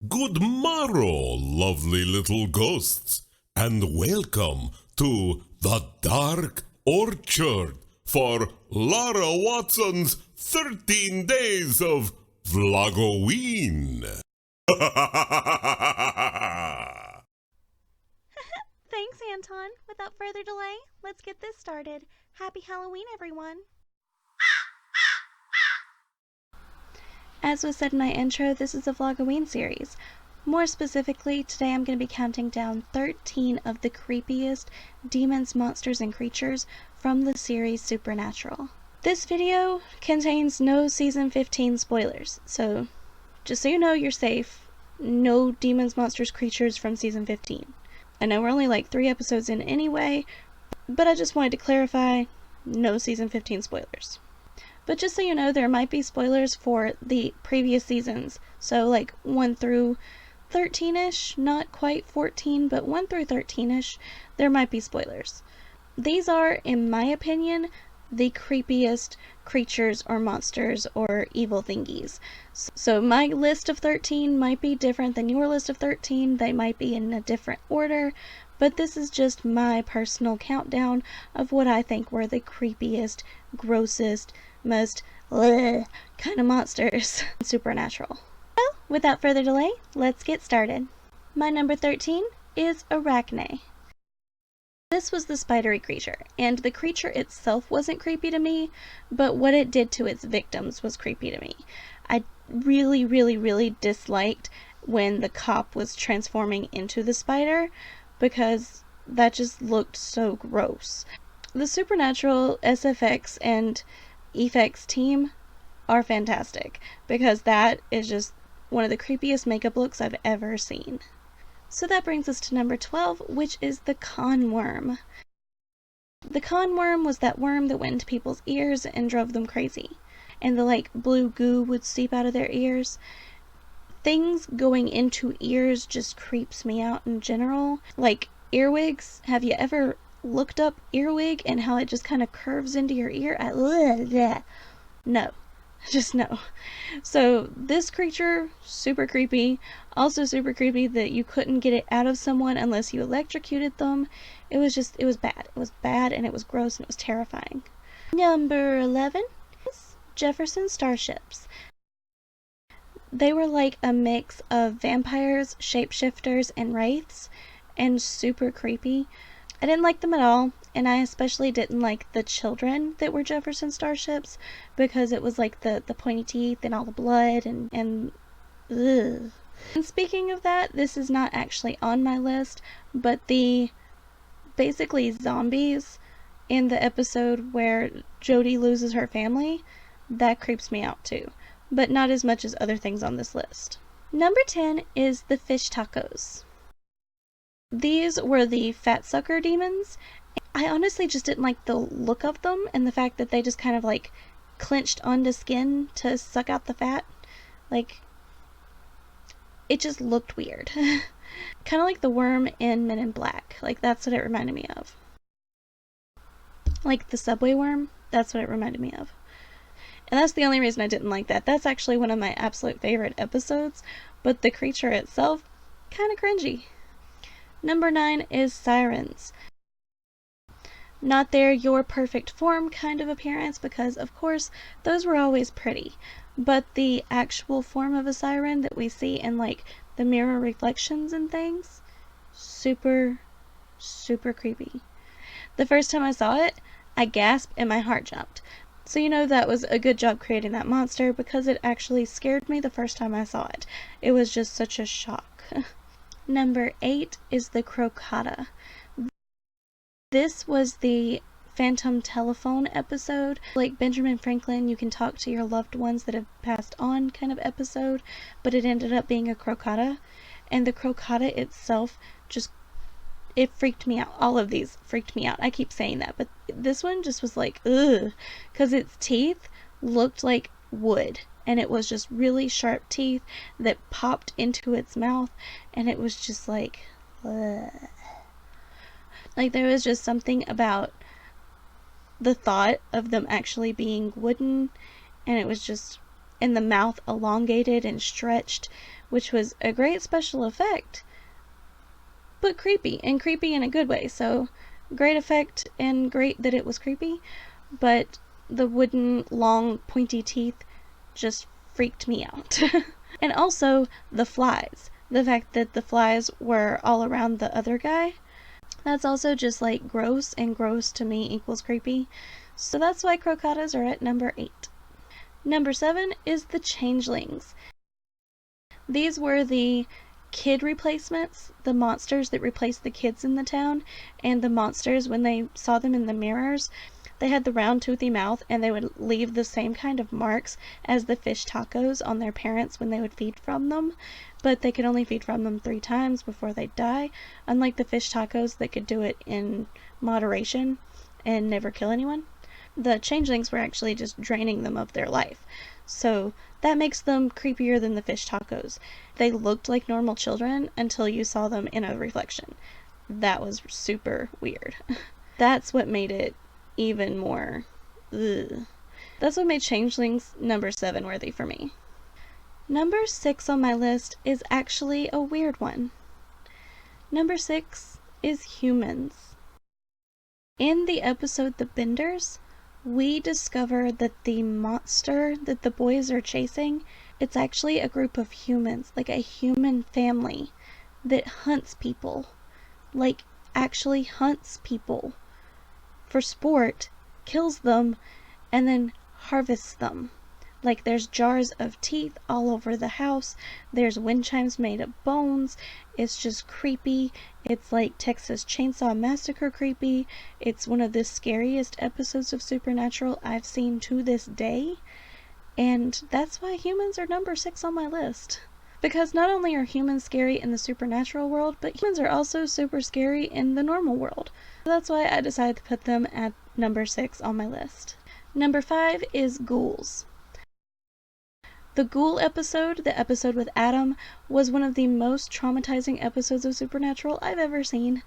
Good morrow, lovely little ghosts, and welcome to the Dark Orchard for Laura Watson's 13 Days of Vlogoween. Thanks, Anton. Without further delay, let's get this started. Happy Halloween, everyone. As was said in my intro, this is a Vlogoween series. More specifically, today I'm going to be counting down 13 of the creepiest demons, monsters, and creatures from the series Supernatural. This video contains no season 15 spoilers, so just so you know, you're safe. No demons, monsters, creatures from season 15. I know we're only like 3 episodes in anyway, but I just wanted to clarify, no season 15 spoilers. But just so you know, there might be spoilers for the previous seasons. So like 1 through 13-ish, not quite 14, but 1 through 13-ish, there might be spoilers. These are, in my opinion, the creepiest creatures or monsters or evil thingies. So my list of 13 might be different than your list of 13. They might be in a different order, but this is just my personal countdown of what I think were the creepiest, grossest, most kind of monsters in Supernatural. Well, without further delay, let's get started. My number 13 is Arachne. This was the spidery creature, and the creature itself wasn't creepy to me, but what it did to its victims was creepy to me. I really disliked when the cop was transforming into the spider, because that just looked so gross. The Supernatural SFX and effects team are fantastic, because that is just one of the creepiest makeup looks I've ever seen. So that brings us to number 12, which is the conworm. The conworm was that worm that went into people's ears and drove them crazy, and the like blue goo would seep out of their ears. Things going into ears just creeps me out in general. Like earwigs, have you ever looked up earwig and how it just kind of curves into your ear? No, just no. So this creature, super creepy. Also super creepy that you couldn't get it out of someone unless you electrocuted them. It was bad. It was bad and it was gross and it was terrifying. Number 11 is Jefferson Starships. They were like a mix of vampires, shapeshifters, and wraiths, and super creepy. I didn't like them at all, and I especially didn't like the children that were Jefferson Starships, because it was like the pointy teeth and all the blood and ugh. And speaking of that, this is not actually on my list, but the basically zombies in the episode where Jodie loses her family, that creeps me out too, but not as much as other things on this list. Number 10 is the fish tacos. These were the fat sucker demons. I honestly just didn't like the look of them and the fact that they just kind of like clenched onto skin to suck out the fat. Like, it just looked weird. Kind of like the worm in Men in Black. Like, that's what it reminded me of. Like the subway worm, that's what it reminded me of. And that's the only reason I didn't like that. That's actually one of my absolute favorite episodes, but the creature itself, kind of cringy. Number 9 is sirens. Not your perfect form kind of appearance, because of course those were always pretty, but the actual form of a siren that we see in like the mirror reflections and things, super creepy. The first time I saw it, I gasped and my heart jumped. So you know that was a good job creating that monster, because it actually scared me the first time I saw it. It was just such a shock. Number 8 is the crocata. This was the phantom telephone episode, like Benjamin Franklin, you can talk to your loved ones that have passed on kind of episode, but it ended up being a crocata, and the crocata itself just, it freaked me out. All of these freaked me out. I keep saying that, but this one just was like, ugh, because its teeth looked like wood, and it was just really sharp teeth that popped into its mouth, and it was just like, ugh. Like, there was just something about the thought of them actually being wooden, and it and the mouth elongated and stretched, which was a great special effect, but creepy, and creepy in a good way. So great effect and great that it was creepy, but the wooden, long, pointy teeth just freaked me out. And also the flies. The fact that the flies were all around the other guy, that's also just like gross, and gross to me equals creepy. So that's why crocatas are at number 8. Number 7 is the changelings. These were the kid replacements, the monsters that replaced the kids in the town, and the monsters, when they saw them in the mirrors, they had the round toothy mouth, and they would leave the same kind of marks as the fish tacos on their parents when they would feed from them, but they could only feed from them 3 times before they'd die, unlike the fish tacos that could do it in moderation and never kill anyone. The changelings were actually just draining them of their life. So that makes them creepier than the fish tacos. They looked like normal children until you saw them in a reflection. That was super weird. That's what made it even more ugh. That's what made changelings number 7 worthy for me. Number 6 on my list is actually a weird one. Number 6 is humans. In the episode The Benders, we discover that the monster that the boys are chasing, it's actually a group of humans, like a human family that hunts people. Like, actually hunts people for sport, kills them, and then harvests them. Like, there's jars of teeth all over the house, there's wind chimes made of bones, it's just creepy, it's like Texas Chainsaw Massacre creepy, it's one of the scariest episodes of Supernatural I've seen to this day, and that's why humans are number 6 on my list. Because not only are humans scary in the supernatural world, but humans are also super scary in the normal world. That's why I decided to put them at number 6 on my list. Number 5 is ghouls. The ghoul episode, the episode with Adam, was one of the most traumatizing episodes of Supernatural I've ever seen.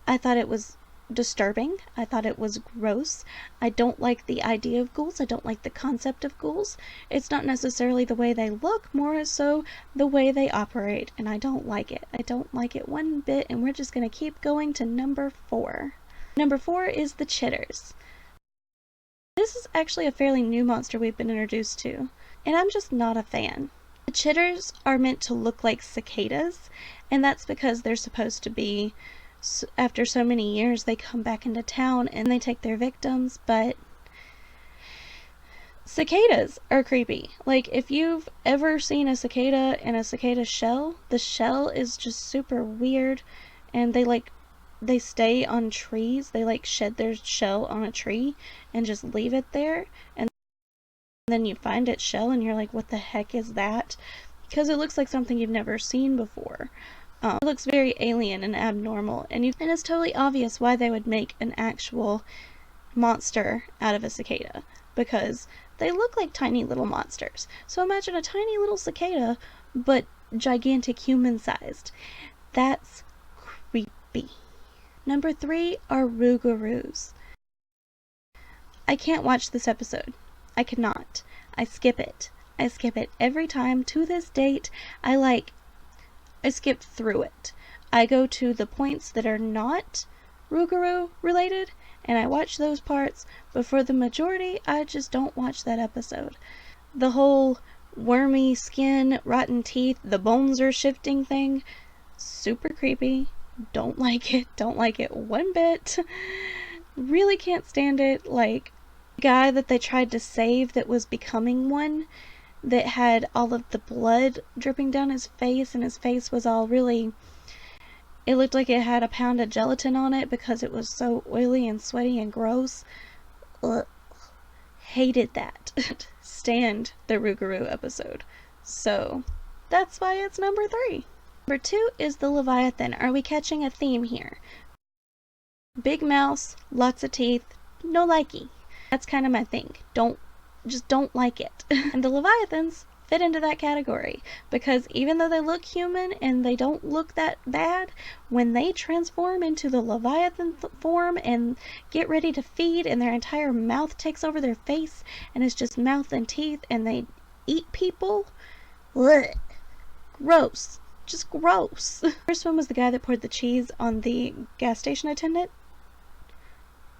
I thought it was disturbing. I thought it was gross. I don't like the idea of ghouls. I don't like the concept of ghouls. It's not necessarily the way they look, more so the way they operate, and I don't like it. I don't like it one bit, and we're just going to keep going to number 4. Number 4 is the chitters. This is actually a fairly new monster we've been introduced to, and I'm just not a fan. The chitters are meant to look like cicadas, and that's because they're supposed to be, after so many years, they come back into town and they take their victims, but cicadas are creepy. Like, if you've ever seen a cicada and a cicada shell, the shell is just super weird, and they stay on trees. They shed their shell on a tree and just leave it there, and then you find its shell and you're like, what the heck is that? Because it looks like something you've never seen before. It looks very alien and abnormal, and it's totally obvious why they would make an actual monster out of a cicada, because they look like tiny little monsters. So imagine a tiny little cicada, but gigantic human-sized. That's creepy. Number 3 are rougarous. I can't watch this episode. I cannot. I skip it. I skip it every time. To this date, I skip through it. I go to the points that are not rougarou related, and I watch those parts, but for the majority, I just don't watch that episode. The whole wormy skin, rotten teeth, the bones are shifting thing, super creepy. Don't like it. Don't like it one bit. Really can't stand it. Like, the guy that they tried to save that was becoming one, that had all of the blood dripping down his face, and his face was all really, it looked like it had a pound of gelatin on it because it was so oily and sweaty and gross. Ugh. Hated that. Stand the rougarou episode. So that's why it's number 3. Number 2 is the Leviathan. Are we catching a theme here? Big mouse, lots of teeth, no likey. That's kind of my thing. Just don't like it. And the Leviathans fit into that category, because even though they look human and they don't look that bad, when they transform into the Leviathan form and get ready to feed, and their entire mouth takes over their face and it's just mouth and teeth, and they eat people. Blech. Gross. Just gross. First one was the guy that poured the cheese on the gas station attendant.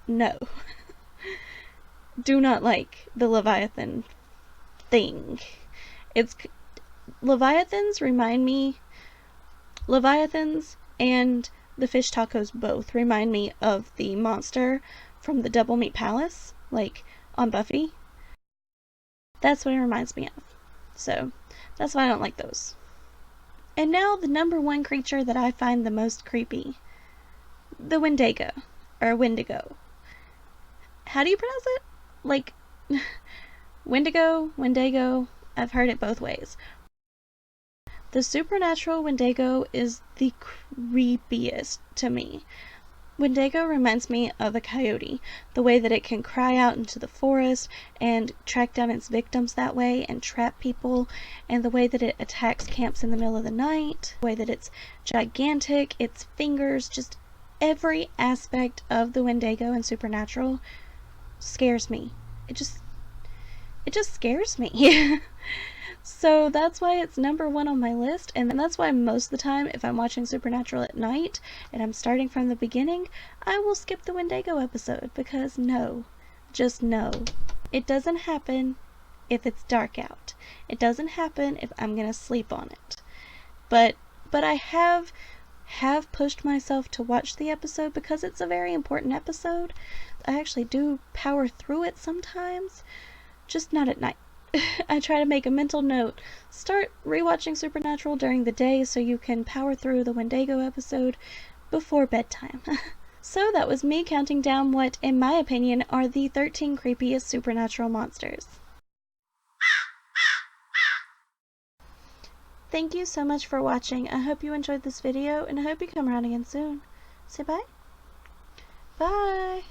No. Do not like the Leviathan thing. It's Leviathans and the fish tacos both remind me of the monster from the Double Meat Palace, like on Buffy. That's what it reminds me of. So that's why I don't like those. And now the number one creature that I find the most creepy. The Wendigo. Or Wendigo. How do you pronounce it? Like, Wendigo, I've heard it both ways. The supernatural Wendigo is the creepiest to me. Wendigo reminds me of a coyote, the way that it can cry out into the forest and track down its victims that way and trap people, and the way that it attacks camps in the middle of the night, the way that it's gigantic, its fingers, just every aspect of the Wendigo and supernatural scares me. It just scares me. So that's why it's number one on my list, and that's why most of the time if I'm watching Supernatural at night and I'm starting from the beginning, I will skip the Wendigo episode, because no, just no. It doesn't happen if it's dark out. It doesn't happen if I'm gonna sleep on it. But I have pushed myself to watch the episode because it's a very important episode. I actually do power through it sometimes, just not at night. I try to make a mental note. Start rewatching Supernatural during the day so you can power through the Wendigo episode before bedtime. So that was me counting down what, in my opinion, are the 13 creepiest supernatural monsters. Thank you so much for watching. I hope you enjoyed this video, and I hope you come around again soon. Say bye. Bye.